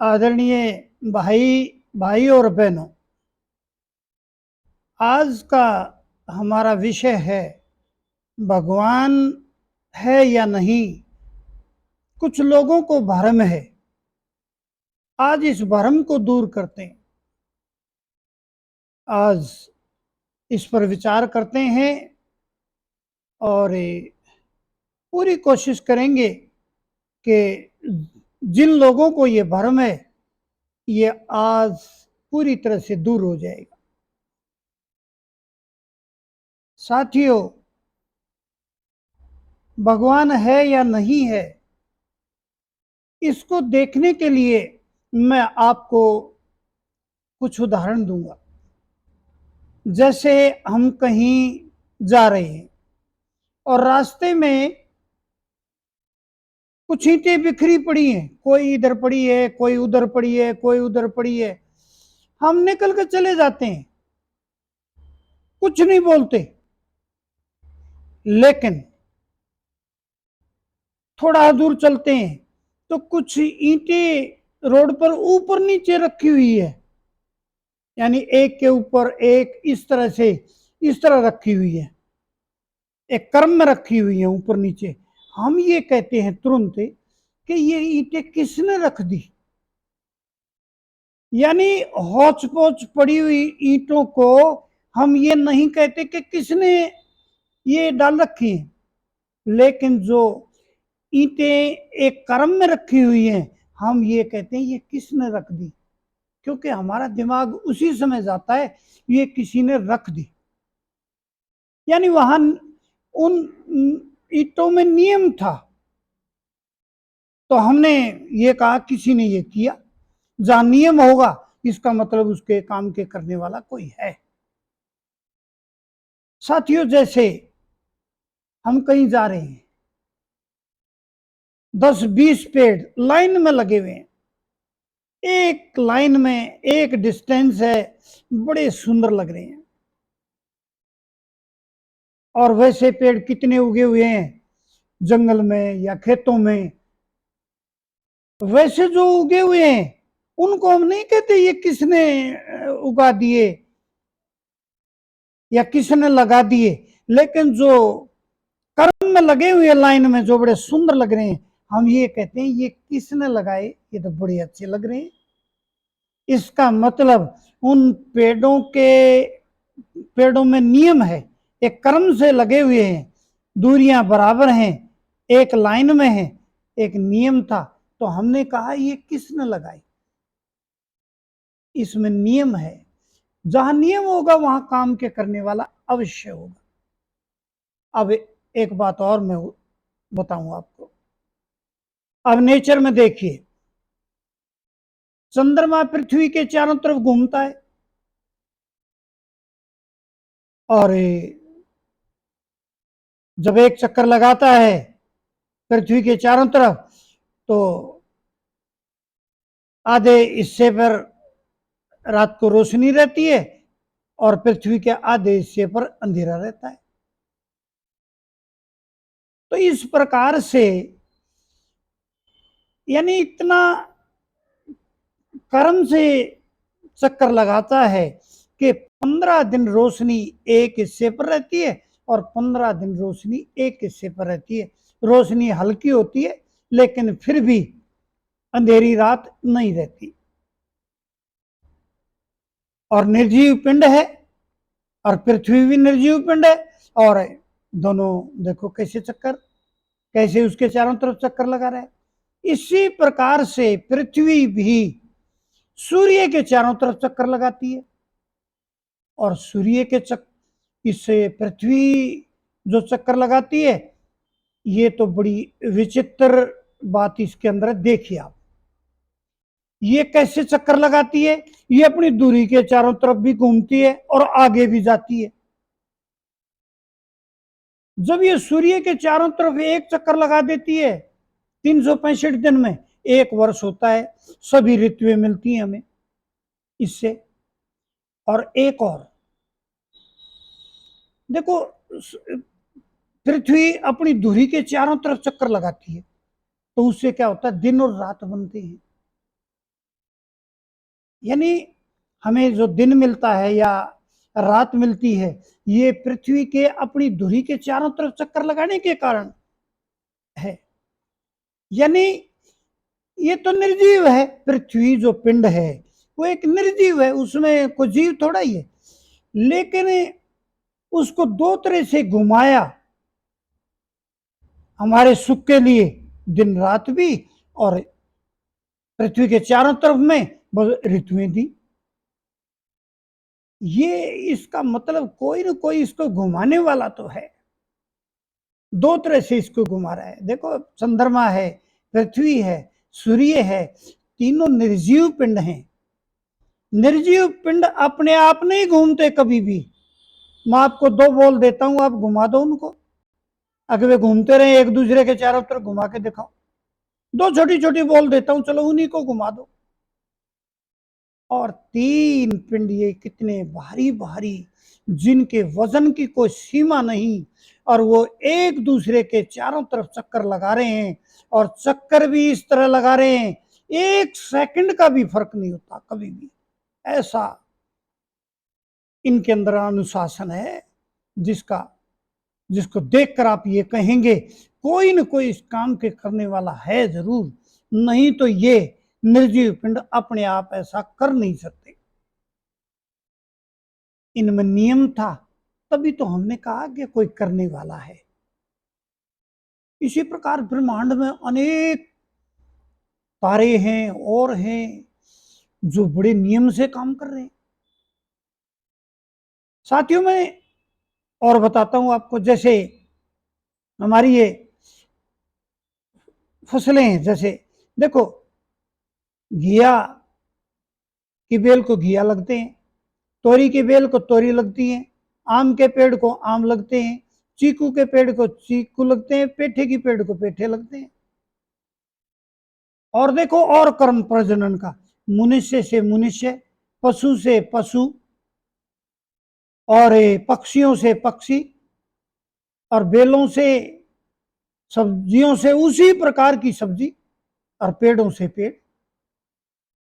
आदरणीय भाई भाई और बहनों, आज का हमारा विषय है भगवान है या नहीं। कुछ लोगों को भ्रम है। आज इस भ्रम को दूर करते हैं। आज इस पर विचार करते हैं और पूरी कोशिश करेंगे कि जिन लोगों को ये भ्रम है ये आज पूरी तरह से दूर हो जाएगा। साथियों, भगवान है या नहीं है, इसको देखने के लिए मैं आपको कुछ उदाहरण दूंगा। जैसे हम कहीं जा रहे हैं और रास्ते में कुछ ईंटें बिखरी पड़ी हैं, कोई इधर पड़ी है, कोई उधर पड़ी है, कोई उधर पड़ी है। हम निकल कर चले जाते हैं, कुछ नहीं बोलते। लेकिन थोड़ा दूर चलते हैं तो कुछ ईंटें रोड पर ऊपर नीचे रखी हुई है, यानी एक के ऊपर एक, इस तरह से, इस तरह रखी हुई है, एक क्रम में रखी हुई है ऊपर नीचे। हम ये कहते हैं तुरंत कि ये ईंटें किसने रख दी। यानी हौच पौच पड़ी हुई ईंटों को हम ये नहीं कहते कि किसने ये डाल रखी है, लेकिन जो ईंटें एक क्रम में रखी हुई हैं हम ये कहते हैं ये किसने रख दी, क्योंकि हमारा दिमाग उसी समय जाता है ये किसी ने रख दी। यानी वहां उन ईंटों में नियम था, तो हमने ये कहा किसी ने ये किया। जहां नियम होगा इसका मतलब उसके काम के करने वाला कोई है। साथियों, जैसे हम कहीं जा रहे हैं, 10-20 पेड़ लाइन में लगे हुए हैं, एक लाइन में एक डिस्टेंस है, बड़े सुंदर लग रहे हैं। और वैसे पेड़ कितने उगे हुए हैं जंगल में या खेतों में। वैसे जो उगे हुए हैं उनको हम नहीं कहते ये किसने उगा दिए या किसने लगा दिए, लेकिन जो कर्म में लगे हुए लाइन में जो बड़े सुंदर लग रहे हैं हम ये कहते हैं ये किसने लगाए, ये तो बड़े अच्छे लग रहे हैं। इसका मतलब उन पेड़ों में नियम है, एक क्रम से लगे हुए हैं, दूरियां बराबर हैं, एक लाइन में है, एक नियम था, तो हमने कहा ये किसने लगाई। इसमें नियम है, जहां नियम होगा वहां काम के करने वाला अवश्य होगा। अब एक बात और मैं बताऊं आपको। अब नेचर में देखिए, चंद्रमा पृथ्वी के चारों तरफ घूमता है और जब एक चक्कर लगाता है पृथ्वी के चारों तरफ तो आधे हिस्से पर रात को रोशनी रहती है और पृथ्वी के आधे हिस्से पर अंधेरा रहता है। तो इस प्रकार से यानी इतना कर्म से चक्कर लगाता है कि 15 दिन रोशनी एक हिस्से पर रहती है और 15 दिन रोशनी एक हिस्से पर रहती है। रोशनी हल्की होती है लेकिन फिर भी अंधेरी रात नहीं रहती। और निर्जीव पिंड है और पृथ्वी भी निर्जीव पिंड है, और दोनों देखो कैसे चक्कर, कैसे उसके चारों तरफ चक्कर लगा रहे। इसी प्रकार से पृथ्वी भी सूर्य के चारों तरफ चक्कर लगाती है और सूर्य के चक्कर इससे पृथ्वी जो चक्कर लगाती है, ये तो बड़ी विचित्र बात इसके अंदर देखिए आप। ये कैसे चक्कर लगाती है, ये अपनी दूरी के चारों तरफ भी घूमती है और आगे भी जाती है। जब ये सूर्य के चारों तरफ एक चक्कर लगा देती है 365 दिन में, एक वर्ष होता है, सभी ऋतुएं मिलती हैं हमें इससे। और एक और देखो, पृथ्वी अपनी धुरी के चारों तरफ चक्कर लगाती है तो उससे क्या होता है, दिन और रात बनते हैं। यानी हमें जो दिन मिलता है या रात मिलती है, ये पृथ्वी के अपनी धुरी के चारों तरफ चक्कर लगाने के कारण है। यानी ये तो निर्जीव है। पृथ्वी जो पिंड है वो एक निर्जीव है, उसमें कोई जीव थोड़ा ही है, लेकिन उसको दो तरह से घुमाया हमारे सुख के लिए, दिन रात भी, और पृथ्वी के चारों तरफ में ऋतुएं दी। ये इसका मतलब कोई ना कोई इसको घुमाने वाला तो है, दो तरह से इसको घुमा रहा है। देखो, चंद्रमा है, पृथ्वी है, सूर्य है, तीनों निर्जीव पिंड हैं। निर्जीव पिंड अपने आप नहीं घूमते कभी भी। मैं आपको दो बॉल देता हूं, आप घुमा दो उनको, अगर वे घूमते रहे एक दूसरे के चारों तरफ, घुमा के दिखाओ। दो छोटी छोटी बॉल देता हूं, चलो उन्हीं को घुमा दो। और तीन पिंड ये कितने भारी भारी, जिनके वजन की कोई सीमा नहीं, और वो एक दूसरे के चारों तरफ चक्कर लगा रहे हैं, और चक्कर भी इस तरह लगा रहे हैं, एक सेकंड का भी फर्क नहीं होता कभी भी। ऐसा इनके अंदर अनुशासन है, जिसको देखकर आप ये कहेंगे कोई न कोई इस काम के करने वाला है जरूर, नहीं तो ये निर्जीव पिंड अपने आप ऐसा कर नहीं सकते। इनमें नियम था, तभी तो हमने कहा कि कोई करने वाला है। इसी प्रकार ब्रह्मांड में अनेक तारे हैं और हैं जो बड़े नियम से काम कर रहे हैं। साथियों, मैं और बताता हूं आपको, जैसे हमारी ये फसलें हैं, जैसे देखो, घिया की बेल को घिया लगते हैं, तोरी की बेल को तोरी लगती है, आम के पेड़ को आम लगते हैं, चीकू के पेड़ को चीकू लगते हैं, पेठे की पेड़ को पेठे लगते हैं। और देखो, और कर्म प्रजनन का, मनुष्य से मनुष्य, पशु से पशु, और पक्षियों से पक्षी, और बेलों से, सब्जियों से उसी प्रकार की सब्जी, और पेड़ों से पेड़।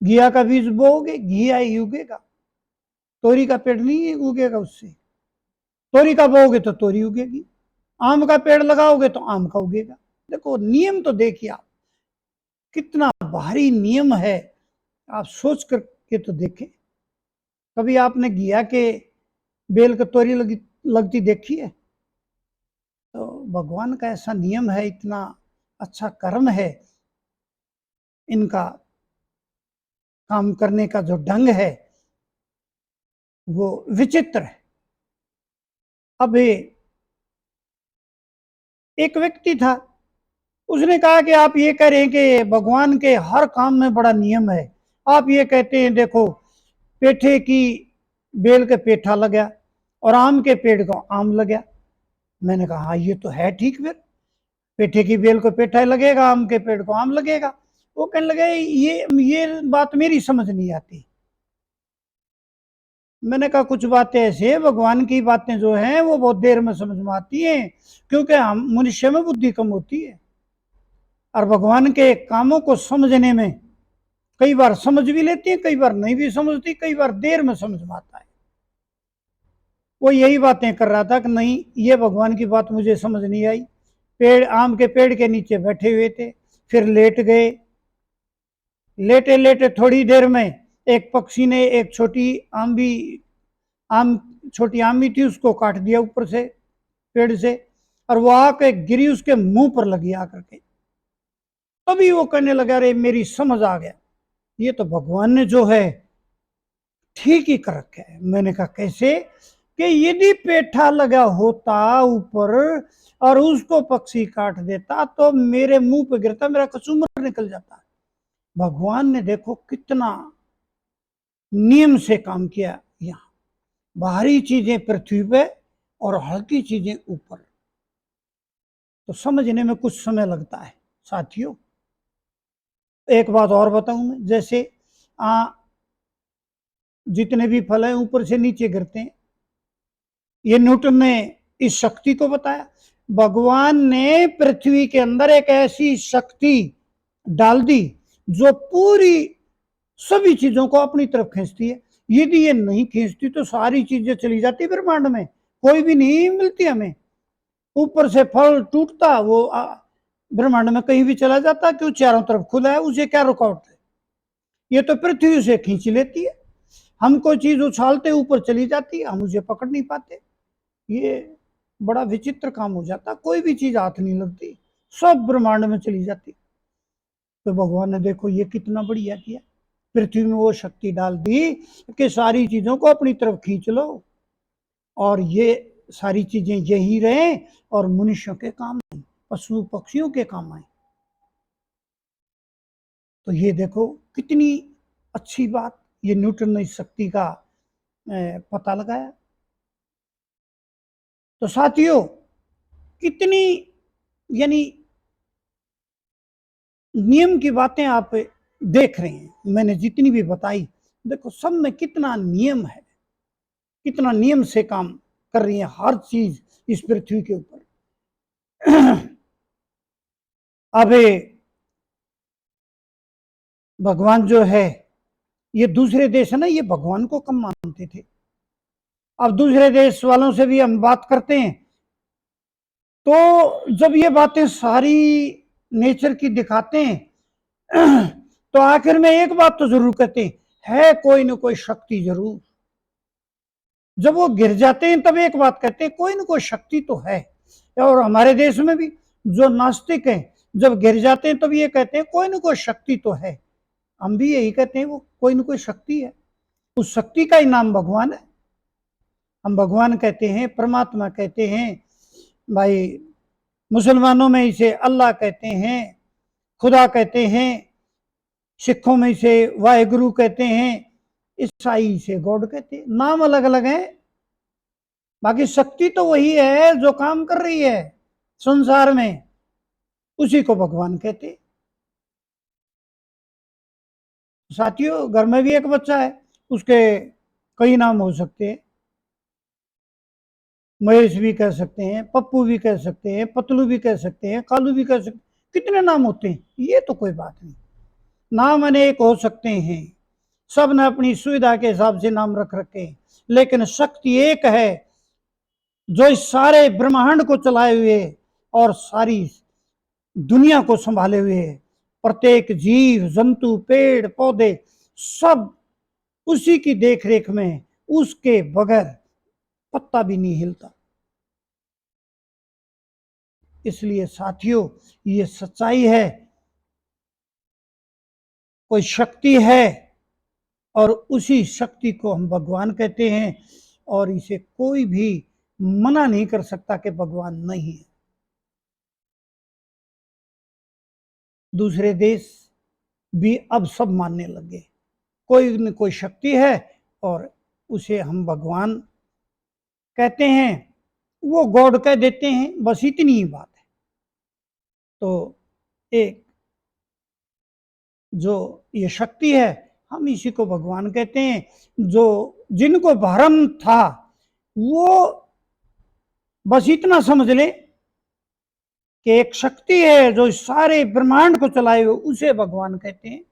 घिया का बीज बोओगे, घिया ही उगेगा, तोरी का पेड़ नहीं उगेगा उससे। तोरी का बोओगे तो तोरी उगेगी, आम का पेड़ लगाओगे तो आम का उगेगा। देखो, नियम तो देखिए आप, कितना भारी नियम है, आप सोच करके तो देखें। कभी आपने घिया के बेल का तोरी लगती देखी है? तो भगवान का ऐसा नियम है, इतना अच्छा कर्म है इनका, काम करने का जो ढंग है वो विचित्र है। अब एक व्यक्ति था, उसने कहा कि आप ये कह रहे हैं कि भगवान के हर काम में बड़ा नियम है। आप ये कहते हैं, देखो, पेठे की बेल के पेठा लग गया और आम के पेड़ को आम लग गया। मैंने कहा, हाँ, ये तो है ठीक, फिर पेठे की बेल को पेठा लगेगा, आम के पेड़ को आम लगेगा। वो कहने लगे, ये बात मेरी समझ नहीं आती। मैंने कहा, कुछ बातें ऐसी है, भगवान की बातें जो हैं वो बहुत देर में समझ में आती हैं, क्योंकि हम मनुष्य में बुद्धि कम होती है, और भगवान के कामों को समझने में कई बार समझ भी लेती है, कई बार नहीं भी समझती, कई बार देर में समझ में आता है। वो यही बातें कर रहा था कि नहीं, ये भगवान की बात मुझे समझ नहीं आई। पेड़, आम के पेड़ के नीचे बैठे हुए थे, फिर लेट गए। लेटे लेटे थोड़ी देर में एक पक्षी ने एक छोटी आम थी, उसको काट दिया ऊपर से, पेड़ से, और वो आके गिरी उसके मुंह पर लगी आकर के। तभी वो कहने लगा, अरे मेरी समझ आ गया, ये तो भगवान ने जो है ठीक ही कर रखा है। मैंने कहा, कैसे? कि यदि पेठा लगा होता ऊपर और उसको पक्षी काट देता तो मेरे मुंह पे गिरता, मेरा कचूमर निकल जाता। भगवान ने देखो कितना नियम से काम किया। यहाँ बाहरी चीजें पृथ्वी पे और हल्की चीजें ऊपर, तो समझने में कुछ समय लगता है साथियों। एक बात और बताऊं मैं, जैसे जितने भी फल हैं ऊपर से नीचे गिरते हैं, ये न्यूटन ने इस शक्ति को बताया। भगवान ने पृथ्वी के अंदर एक ऐसी शक्ति डाल दी जो पूरी सभी चीजों को अपनी तरफ खींचती है। यदि ये नहीं खींचती तो सारी चीजें चली जाती ब्रह्मांड में, कोई भी नहीं मिलती हमें। ऊपर से फल टूटता, वो ब्रह्मांड में कहीं भी चला जाता, क्यों? चारों तरफ खुला है, उसे क्या रुकावट है? ये तो पृथ्वी उसे खींच लेती है। हम कोई चीज उछालते ऊपर चली जाती है, हम उसे पकड़ नहीं पाते। ये बड़ा विचित्र काम हो जाता, कोई भी चीज हाथ नहीं लगती, सब ब्रह्मांड में चली जाती। तो भगवान ने देखो ये कितना बढ़िया किया, पृथ्वी में वो शक्ति डाल दी कि सारी चीजों को अपनी तरफ खींच लो, और ये सारी चीजें यही रहे और मनुष्यों के काम आए, पशु पक्षियों के काम आए। तो ये देखो कितनी अच्छी बात, ये न्यूटन ने इस शक्ति का पता लगाया। तो साथियों, कितनी यानी नियम की बातें आप देख रहे हैं, मैंने जितनी भी बताई, देखो सब में कितना नियम है, कितना नियम से काम कर रही है हर चीज इस पृथ्वी के ऊपर। अब भगवान जो है, ये दूसरे देश है ना, ये भगवान को कम मानते थे। अब दूसरे देश वालों से भी हम बात करते हैं, तो जब ये बातें सारी नेचर की दिखाते हैं, तो आखिर में एक बात तो जरूर कहते हैं, है कोई ना कोई शक्ति जरूर। जब वो गिर जाते हैं तब एक बात कहते हैं, कोई ना कोई शक्ति तो है। और हमारे देश में भी जो नास्तिक हैं, जब गिर जाते हैं तब ये कहते हैं कोई ना कोई शक्ति तो है। हम भी यही कहते हैं, वो कोई ना कोई शक्ति है, उस शक्ति का ही नाम भगवान है। हम भगवान कहते हैं, परमात्मा कहते हैं, भाई मुसलमानों में इसे अल्लाह कहते हैं, खुदा कहते हैं, सिखों में इसे वाहेगुरु कहते हैं, ईसाई इसे गॉड कहते हैं। नाम अलग अलग हैं, बाकी शक्ति तो वही है जो काम कर रही है संसार में, उसी को भगवान कहते हैं। साथियों, घर में भी एक बच्चा है, उसके कई नाम हो सकते हैं, महेश भी कह सकते हैं, पप्पू भी कह सकते हैं, पतलू भी कह सकते हैं, कालू भी कह सकते हैं, कितने नाम होते हैं, ये तो कोई बात नहीं। नाम अनेक हो सकते हैं, सब ने अपनी सुविधा के हिसाब से नाम रख रखे हैं, लेकिन शक्ति एक है जो इस सारे ब्रह्मांड को चलाए हुए और सारी दुनिया को संभाले हुए है। प्रत्येक जीव जंतु पेड़ पौधे सब उसी की देखरेख में, उसके बगैर पत्ता भी नहीं हिलता। इसलिए साथियों, ये सच्चाई है, कोई शक्ति है और उसी शक्ति को हम भगवान कहते हैं, और इसे कोई भी मना नहीं कर सकता कि भगवान नहीं है। दूसरे देश भी अब सब मानने लगे, कोई न कोई शक्ति है और उसे हम भगवान कहते हैं, वो गॉड कह देते हैं, बस इतनी ही बात है। तो एक जो ये शक्ति है, हम इसी को भगवान कहते हैं। जो जिनको भ्रम था वो बस इतना समझ ले कि एक शक्ति है जो सारे ब्रह्मांड को चलाए हुए, उसे भगवान कहते हैं।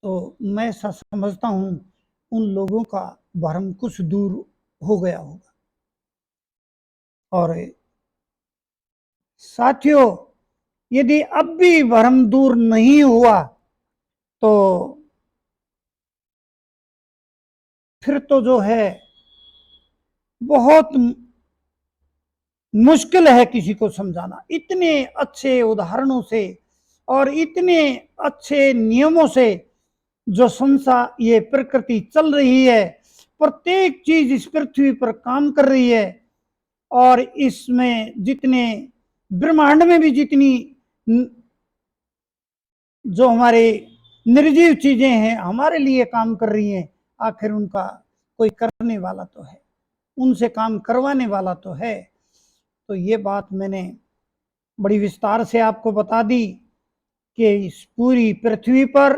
तो मैं समझता हूं उन लोगों का भ्रम कुछ दूर हो गया होगा। और साथियों, यदि अब भी भ्रम दूर नहीं हुआ तो फिर तो जो है बहुत मुश्किल है किसी को समझाना। इतने अच्छे उदाहरणों से और इतने अच्छे नियमों से जो संसार, ये प्रकृति चल रही है, प्रत्येक चीज इस पृथ्वी पर काम कर रही है, और इसमें जितने ब्रह्मांड में भी जितनी जो हमारे निर्जीव चीजें हैं हमारे लिए काम कर रही हैं, आखिर उनका कोई करने वाला तो है, उनसे काम करवाने वाला तो है। तो ये बात मैंने बड़ी विस्तार से आपको बता दी कि इस पूरी पृथ्वी पर,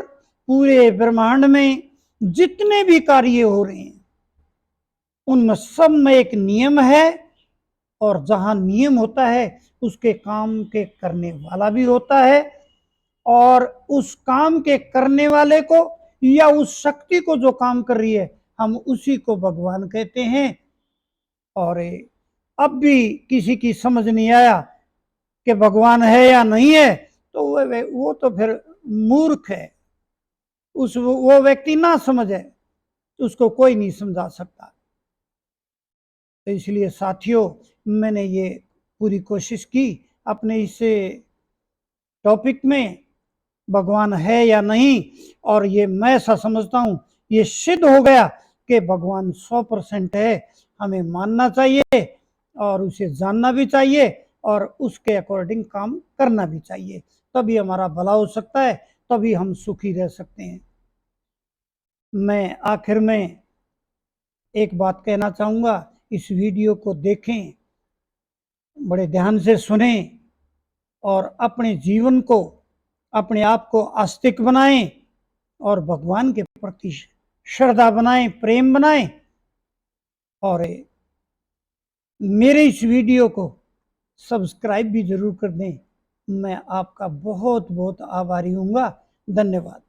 पूरे ब्रह्मांड में जितने भी कार्य हो रहे हैं उनमें सब में एक नियम है, और जहां नियम होता है उसके काम के करने वाला भी होता है, और उस काम के करने वाले को या उस शक्ति को जो काम कर रही है, हम उसी को भगवान कहते हैं। और अब भी किसी की समझ नहीं आया कि भगवान है या नहीं है, तो वो तो फिर मूर्ख है। वो व्यक्ति ना समझ है तो उसको कोई नहीं समझा सकता। तो इसलिए साथियों, मैंने ये पूरी कोशिश की अपने इस टॉपिक में, भगवान है या नहीं, और ये मैं ऐसा समझता हूं, ये सिद्ध हो गया कि भगवान 100% है। हमें मानना चाहिए और उसे जानना भी चाहिए और उसके अकॉर्डिंग काम करना भी चाहिए, तभी हमारा भला हो सकता है, तभी हम सुखी रह सकते हैं। मैं आखिर में एक बात कहना चाहूंगा, इस वीडियो को देखें, बड़े ध्यान से सुने और अपने जीवन को, अपने आप को आस्तिक बनाएं और भगवान के प्रति श्रद्धा बनाएं, प्रेम बनाएं। और मेरे इस वीडियो को सब्सक्राइब भी जरूर कर दें। मैं आपका बहुत बहुत आभारी हूँगा। धन्यवाद।